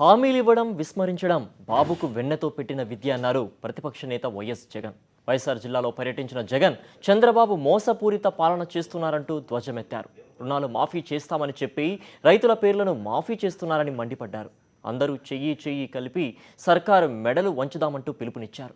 హామీలివ్వడం విస్మరించడం బాబుకు వెన్నతో పెట్టిన విద్య అన్నారు ప్రతిపక్ష నేత వైఎస్ జగన్. వైఎస్ఆర్ జిల్లాలో పర్యటించిన జగన్ చంద్రబాబు మోసపూరిత పాలన చేస్తున్నారంటూ ధ్వజమెత్తారు. రుణాలు మాఫీ చేస్తామని చెప్పి రైతుల పేర్లను మాఫీ చేస్తున్నారని మండిపడ్డారు. అందరూ చెయ్యి కలిపి సర్కారు మెడలు వంచుదామంటూ పిలుపునిచ్చారు.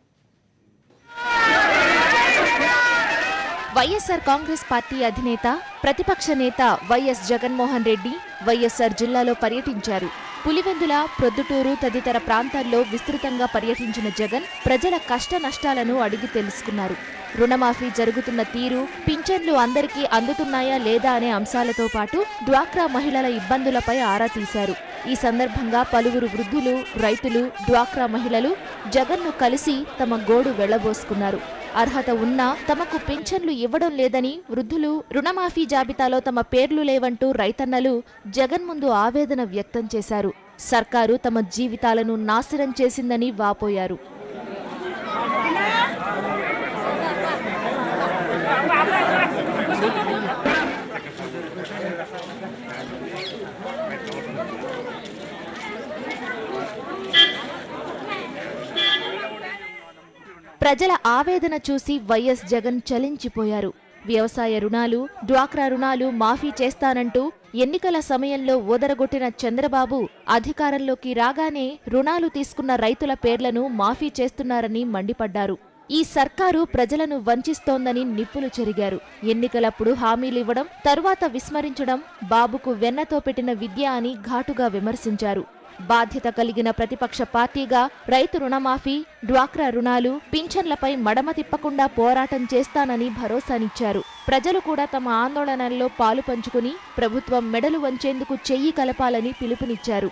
వైఎస్ఆర్ కాంగ్రెస్ పార్టీ అధినేత ప్రతిపక్ష నేత వైఎస్ జగన్మోహన్ రెడ్డి వైఎస్ఆర్ జిల్లాలో పర్యటించారు. పులివెందుల, ప్రొద్దుటూరు తదితర ప్రాంతాల్లో విస్తృతంగా పర్యటించిన జగన్ ప్రజల కష్ట నష్టాలను అడిగి తెలుసుకున్నారు. రుణమాఫీ జరుగుతున్న తీరు, పింఛన్లు అందరికీ అందుతున్నాయా లేదా అనే అంశాలతో పాటు డ్వాక్రా మహిళల ఇబ్బందులపై ఆరా తీశారు. ఈ సందర్భంగా పలువురు వృద్ధులు, రైతులు, డ్వాక్రా మహిళలు జగన్ను కలిసి తమ గోడు వెళ్లబోసుకున్నారు. అర్హత ఉన్నా తమకు పింఛన్లు ఇవ్వడం లేదని వృద్ధులు, రుణమాఫీ జాబితాలో తమ పేర్లు లేవంటూ రైతన్నలు జగన్ ముందు ఆవేదన వ్యక్తం చేశారు. సర్కారు తమ జీవితాలను నాశనం చేసిందని వాపోయారు. ప్రజల ఆవేదన చూసి వైఎస్ జగన్ చలించిపోయారు. వ్యవసాయ రుణాలు, డ్వాక్రా రుణాలు మాఫీ చేస్తానంటూ ఎన్నికల సమయంలో ఓదరగొట్టిన చంద్రబాబు అధికారంలోకి రాగానే రుణాలు తీసుకున్న రైతుల పేర్లను మాఫీ చేస్తున్నారని మండిపడ్డారు. ఈ సర్కారు ప్రజలను వంచిస్తోందని నిప్పులు చెరిగారు. ఎన్నికలప్పుడు హామీలివ్వడం, తరువాత విస్మరించడం బాబుకు వెన్నతో పెట్టిన విద్య అని ఘాటుగా విమర్శించారు. బాధ్యత కలిగిన ప్రతిపక్ష పార్టీగా రైతు రుణమాఫీ, డ్వాక్రా రుణాలు, పింఛన్లపై మడమ తిప్పకుండా పోరాటం చేస్తానని భరోసానిచ్చారు. ప్రజలు కూడా తమ ఆందోళనల్లో పాలు పంచుకుని ప్రభుత్వం మెడలు వంచేందుకు చెయ్యి కలపాలని పిలుపునిచ్చారు.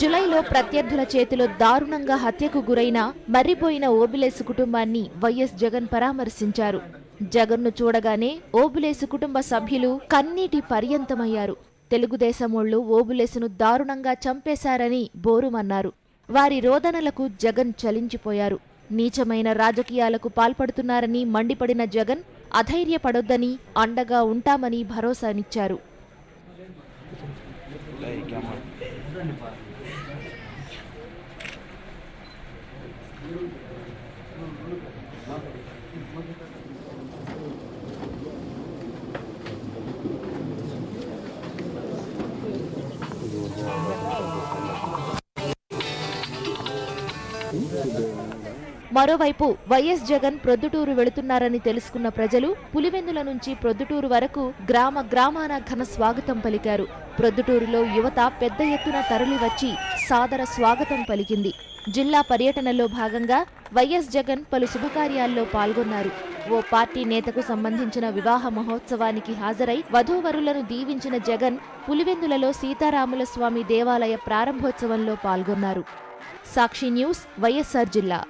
జులైలో ప్రత్యర్థుల చేతిలో దారుణంగా హత్యకు గురైన మర్రిపోయిన ఓబులేసు కుటుంబాన్ని వైఎస్ జగన్ పరామర్శించారు. జగన్ను చూడగానే ఓబులేసు కుటుంబ సభ్యులు కన్నీటి పర్యంతమయ్యారు. తెలుగుదేశమోళ్లు ఓబులేసును దారుణంగా చంపేశారని బోరుమన్నారు. వారి రోదనలకు జగన్ చలించిపోయారు. నీచమైన రాజకీయాలకు పాల్పడుతున్నారని మండిపడిన జగన్ అధైర్యపడొద్దని, అండగా ఉంటామని భరోసానిచ్చారు. మరోవైపు వైఎస్ జగన్ ప్రొద్దుటూరు వెళుతున్నారని తెలుసుకున్న ప్రజలు పులివెందుల నుంచి ప్రొద్దుటూరు వరకు గ్రామాన ఘన స్వాగతం పలికారు. ప్రొద్దుటూరులో యువత పెద్ద ఎత్తున తరలివచ్చి సాదర స్వాగతం పలికింది. జిల్లా పర్యటనలో భాగంగా వైఎస్ జగన్ పలు శుభకార్యాల్లో పాల్గొన్నారు. ఓ పార్టీ నేతకు సంబంధించిన వివాహ మహోత్సవానికి హాజరై వధూవరులను దీవించిన జగన్ పులివెందులలో సీతారాముల స్వామి దేవాలయ ప్రారంభోత్సవంలో పాల్గొన్నారు. సాక్షి న్యూస్, వైఎస్ఆర్ జిల్లా.